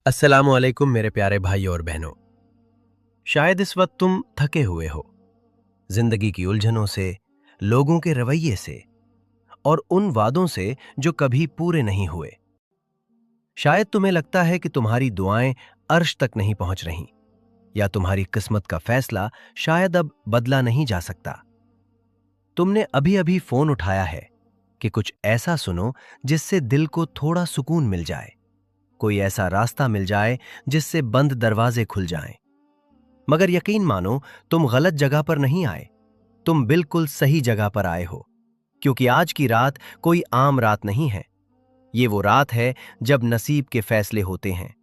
अस्सलामु अलैकुम मेरे प्यारे भाई और बहनों। शायद इस वक्त तुम थके हुए हो, जिंदगी की उलझनों से, लोगों के रवैये से और उन वादों से जो कभी पूरे नहीं हुए। शायद तुम्हें लगता है कि तुम्हारी दुआएं अर्श तक नहीं पहुंच रहीं, या तुम्हारी किस्मत का फैसला शायद अब बदला नहीं जा सकता। तुमने अभी अभी फोन उठाया है कि कुछ ऐसा सुनो जिससे दिल को थोड़ा सुकून मिल जाए, कोई ऐसा रास्ता मिल जाए जिससे बंद दरवाजे खुल जाएं। मगर यकीन मानो, तुम गलत जगह पर नहीं आए, तुम बिल्कुल सही जगह पर आए हो। क्योंकि आज की रात कोई आम रात नहीं है। ये वो रात है जब नसीब के फैसले होते हैं।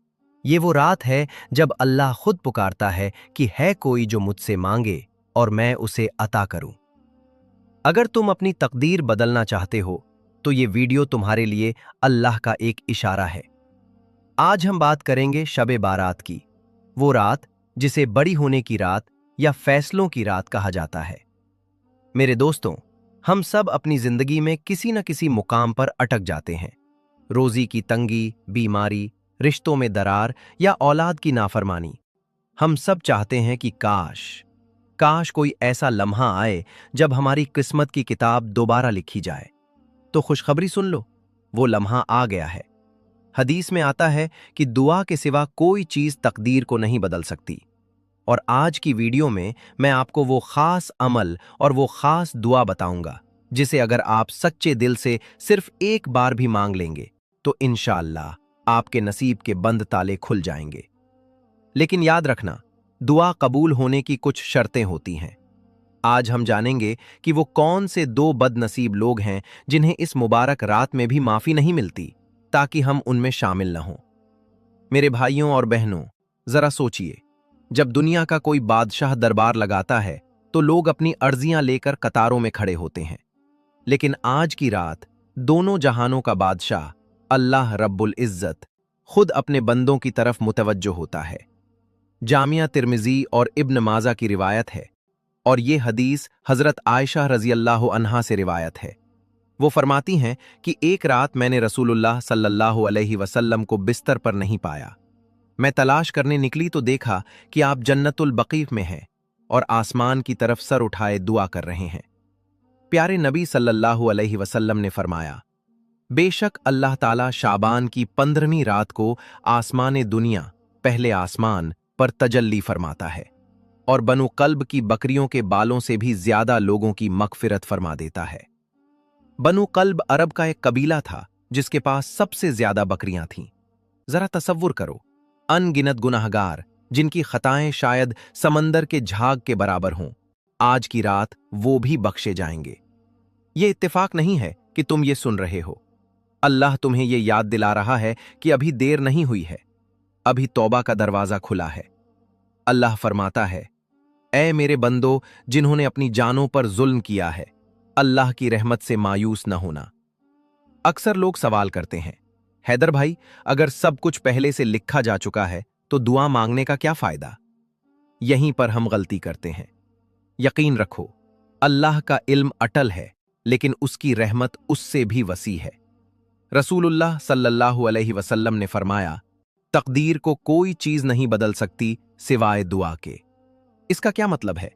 ये वो रात है जब अल्लाह खुद पुकारता है कि है कोई जो मुझसे मांगे और मैं उसे अता करूं। अगर तुम अपनी तकदीर बदलना चाहते हो तो ये वीडियो तुम्हारे लिए अल्लाह का एक इशारा है। आज हम बात करेंगे शब बारात की, वो रात जिसे बड़ी होने की रात या फैसलों की रात कहा जाता है। मेरे दोस्तों, हम सब अपनी जिंदगी में किसी न किसी मुकाम पर अटक जाते हैं। रोजी की तंगी, बीमारी, रिश्तों में दरार या औलाद की नाफरमानी। हम सब चाहते हैं कि काश कोई ऐसा लम्हा आए जब हमारी किस्मत की किताब दोबारा लिखी जाए। तो खुशखबरी सुन लो, वो लम्हा आ गया है। हदीस में आता है कि दुआ के सिवा कोई चीज तकदीर को नहीं बदल सकती। और आज की वीडियो में मैं आपको वो खास अमल और वो खास दुआ बताऊंगा जिसे अगर आप सच्चे दिल से सिर्फ एक बार भी मांग लेंगे तो इंशाअल्लाह आपके नसीब के बंद ताले खुल जाएंगे। लेकिन याद रखना, दुआ कबूल होने की कुछ शर्तें होती हैं। आज हम जानेंगे कि वो कौन से दो बदनसीब लोग हैं जिन्हें इस मुबारक रात में भी माफी नहीं मिलती, ताकि हम उनमें शामिल न हों। मेरे भाइयों और बहनों, जरा सोचिए, जब दुनिया का कोई बादशाह दरबार लगाता है तो लोग अपनी अर्जियां लेकर कतारों में खड़े होते हैं। लेकिन आज की रात दोनों जहानों का बादशाह अल्लाह रब्बुल इज्जत खुद अपने बंदों की तरफ मुतवज्जो होता है। जामिया तिर्मिजी और इब्न माजा की रिवायत है, और ये हदीस हजरत आयशा रजी अल्लाह अन्हा से रिवायत है। वो फरमाती हैं कि एक रात मैंने रसूलुल्लाह सल्लल्लाहु अलैहि वसल्लम को बिस्तर पर नहीं पाया। मैं तलाश करने निकली तो देखा कि आप जन्नतुल बकीफ में हैं और आसमान की तरफ सर उठाए दुआ कर रहे हैं। प्यारे नबी सल्लल्लाहु अलैहि वसल्लम ने फरमाया, बेशक अल्लाह ताला शाबान की 15वीं रात को आसमान दुनिया, पहले आसमान पर तजल्ली फरमाता है और बनु कल्ब की बकरियों के बालों से भी ज्यादा लोगों की मगफिरत फरमा देता है। बनु कल्ब अरब का एक कबीला था जिसके पास सबसे ज्यादा बकरियां थीं। जरा तसव्वुर करो, अनगिनत गुनाहगार जिनकी खताएं शायद समंदर के झाग के बराबर हों, आज की रात वो भी बख्शे जाएंगे। ये इत्तेफाक नहीं है कि तुम ये सुन रहे हो। अल्लाह तुम्हें ये याद दिला रहा है कि अभी देर नहीं हुई है, अभी तौबा का दरवाजा खुला है। अल्लाह फरमाता है, ऐ मेरे बंदो जिन्होंने अपनी जानों पर जुल्म किया है, अल्लाह की रहमत से मायूस न होना। अक्सर लोग सवाल करते हैं, हैदर भाई, अगर सब कुछ पहले से लिखा जा चुका है तो दुआ मांगने का क्या फायदा? यहीं पर हम गलती करते हैं। यकीन रखो, अल्लाह का इल्म अटल है, लेकिन उसकी रहमत उससे भी वसी है। रसूलुल्लाह सल्लल्लाहु अलैहि वसल्लम ने फरमाया, तकदीर को कोई चीज नहीं बदल सकती सिवाय दुआ के। इसका क्या मतलब है?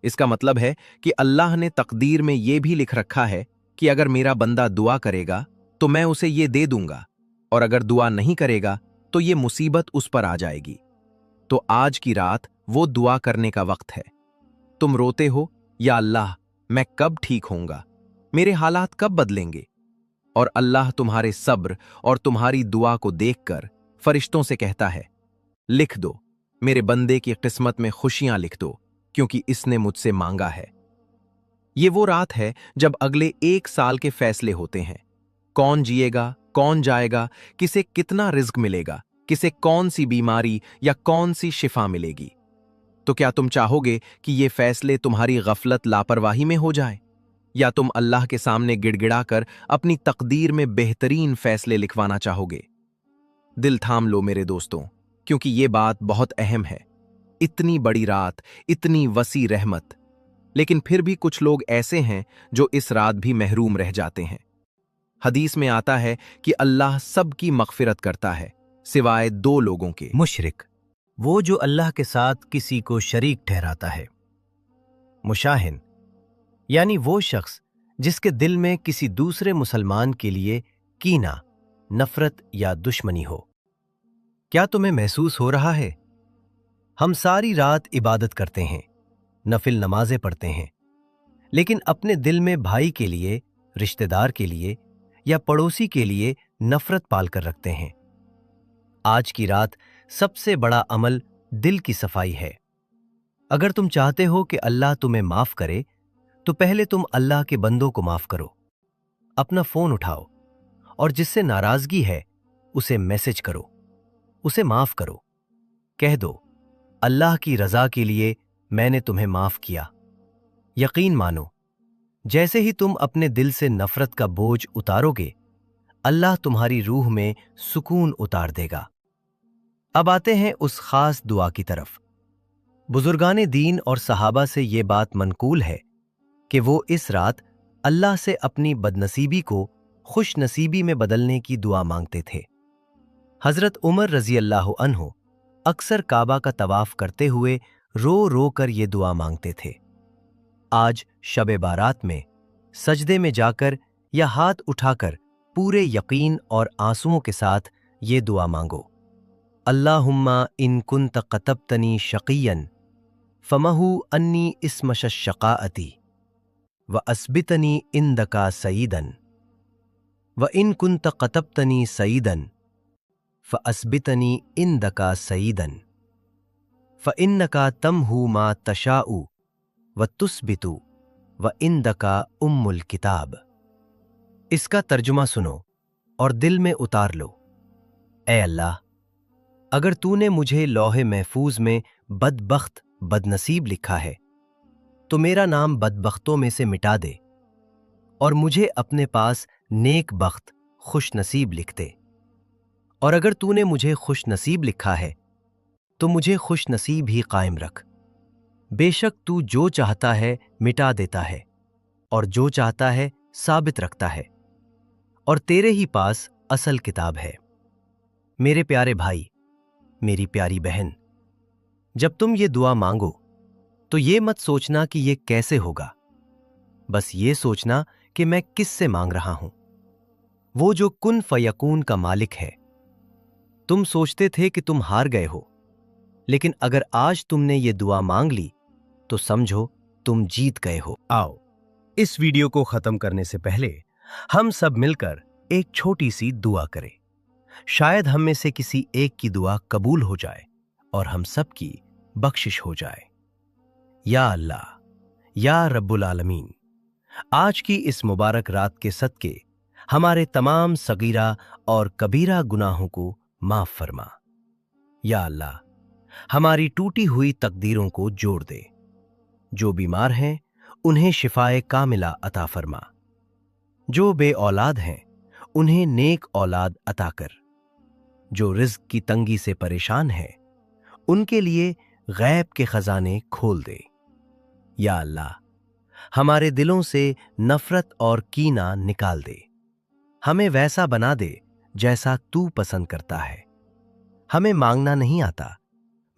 इसका मतलब है कि अल्लाह ने तकदीर में यह भी लिख रखा है कि अगर मेरा बंदा दुआ करेगा तो मैं उसे ये दे दूंगा, और अगर दुआ नहीं करेगा तो ये मुसीबत उस पर आ जाएगी। तो आज की रात वो दुआ करने का वक्त है। तुम रोते हो, या अल्लाह मैं कब ठीक होऊंगा, मेरे हालात कब बदलेंगे? और अल्लाह तुम्हारे सब्र और तुम्हारी दुआ को देखकर फरिश्तों से कहता है, लिख दो, मेरे बंदे की किस्मत में खुशियां लिख दो, क्योंकि इसने मुझसे मांगा है। ये वो रात है जब अगले 1 साल के फैसले होते हैं। कौन जिएगा, कौन जाएगा, किसे कितना रिज्क मिलेगा, किसे कौन सी बीमारी या कौन सी शिफा मिलेगी। तो क्या तुम चाहोगे कि ये फैसले तुम्हारी गफलत, लापरवाही में हो जाए, या तुम अल्लाह के सामने गिड़गिड़ाकर अपनी तकदीर में बेहतरीन फैसले लिखवाना चाहोगे? दिल थाम लो मेरे दोस्तों, क्योंकि ये बात बहुत अहम है। इतनी बड़ी रात, इतनी वसी रहमत, लेकिन फिर भी कुछ लोग ऐसे हैं जो इस रात भी महरूम रह जाते हैं। हदीस में आता है कि अल्लाह सबकी मगफिरत करता है, सिवाय 2 लोगों के। मुशरिक, वो जो अल्लाह के साथ किसी को शरीक ठहराता है। मुशाहिन, यानी वो शख्स जिसके दिल में किसी दूसरे मुसलमान के लिए कीना, नफरत या दुश्मनी हो। क्या तुम्हें महसूस हो रहा है? हम सारी रात इबादत करते हैं, नफिल नमाजें पढ़ते हैं, लेकिन अपने दिल में भाई के लिए, रिश्तेदार के लिए या पड़ोसी के लिए नफरत पालकर रखते हैं। आज की रात सबसे बड़ा अमल दिल की सफाई है। अगर तुम चाहते हो कि अल्लाह तुम्हें माफ करे, तो पहले तुम अल्लाह के बंदों को माफ करो। अपना फोन उठाओ और जिससे नाराजगी है उसे मैसेज करो, उसे माफ करो। कह दो, अल्लाह की रजा के लिए मैंने तुम्हें माफ किया। यकीन मानो, जैसे ही तुम अपने दिल से नफरत का बोझ उतारोगे, अल्लाह तुम्हारी रूह में सुकून उतार देगा। अब आते हैं उस खास दुआ की तरफ। बुजुर्गाने दीन और सहाबा से ये बात मनकूल है कि वो इस रात अल्लाह से अपनी बदनसीबी को खुश नसीबी में बदलने की दुआ मांगते थे। हजरत उमर रजी अल्लाह अन्हु अक्सर काबा का तवाफ करते हुए रो रो कर ये दुआ मांगते थे। आज शबे बारात में सजदे में जाकर या हाथ उठाकर पूरे यकीन और आंसुओं के साथ ये दुआ मांगो। अल्लाहुम्मा इन कुंत कतब्तनी शक़िय्यन फमहु अन्नी इस्मश शक़ाअती व अस्बितनी इंदका सईदन व इन कुंत कतब्तनी सईदन फ़अस्बितनी इंदका सईदन फ़इन्नका तमहु मा तशाउ व तुस्बितु व इंदका उम्मुल किताब। इसका तर्जुमा सुनो और दिल में उतार लो। ए अल्लाह, अगर तूने मुझे लौहे महफूज में बदबख्त बदनसीब लिखा है, तो मेरा नाम बदबख्तों में से मिटा दे और मुझे अपने पास नेक बख्त खुश नसीब लिख दे। और अगर तूने मुझे खुश नसीब लिखा है, तो मुझे खुश नसीब ही कायम रख। बेशक तू जो चाहता है मिटा देता है और जो चाहता है साबित रखता है, और तेरे ही पास असल किताब है। मेरे प्यारे भाई, मेरी प्यारी बहन, जब तुम ये दुआ मांगो तो ये मत सोचना कि ये कैसे होगा, बस ये सोचना कि मैं किससे मांग रहा हूं। वो जो कुन फयकून का मालिक है। तुम सोचते थे कि तुम हार गए हो, लेकिन अगर आज तुमने ये दुआ मांग ली तो समझो तुम जीत गए हो। आओ, इस वीडियो को खत्म करने से पहले हम सब मिलकर एक छोटी सी दुआ करें। शायद हम में से किसी एक की दुआ कबूल हो जाए और हम सब की बख्शिश हो जाए। या अल्लाह, या रब्बुल आलमीन, आज की इस मुबारक रात के सदके हमारे तमाम सगीरा और कबीरा गुनाहों को माफ फरमा। या अल्लाह, हमारी टूटी हुई तकदीरों को जोड़ दे। जो बीमार हैं उन्हें शिफाए कामिला अता फरमा। जो बे औलाद हैं उन्हें नेक औलाद अता कर। जो रिज्क की तंगी से परेशान हैं उनके लिए गैब के खजाने खोल दे। या अल्लाह, हमारे दिलों से नफरत और कीना निकाल दे। हमें वैसा बना दे जैसा तू पसंद करता है। हमें मांगना नहीं आता,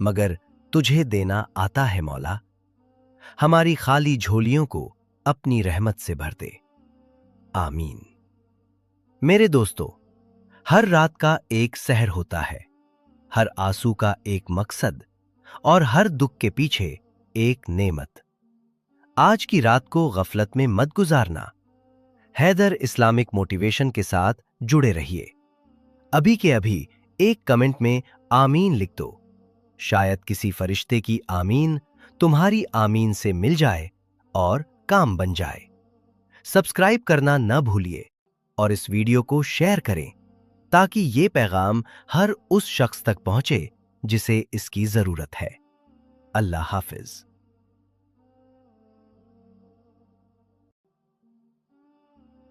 मगर तुझे देना आता है मौला। हमारी खाली झोलियों को अपनी रहमत से भर दे। आमीन। मेरे दोस्तों, हर रात का एक सहर होता है, हर आंसू का एक मकसद और हर दुख के पीछे एक नेमत। आज की रात को गफलत में मत गुजारना। हैदर इस्लामिक मोटिवेशन के साथ जुड़े रहिए। अभी के अभी एक कमेंट में आमीन लिख दो। शायद किसी फरिश्ते की आमीन तुम्हारी आमीन से मिल जाए और काम बन जाए। सब्सक्राइब करना न भूलिए और इस वीडियो को शेयर करें ताकि ये पैगाम हर उस शख्स तक पहुंचे जिसे इसकी जरूरत है। अल्लाह हाफिज।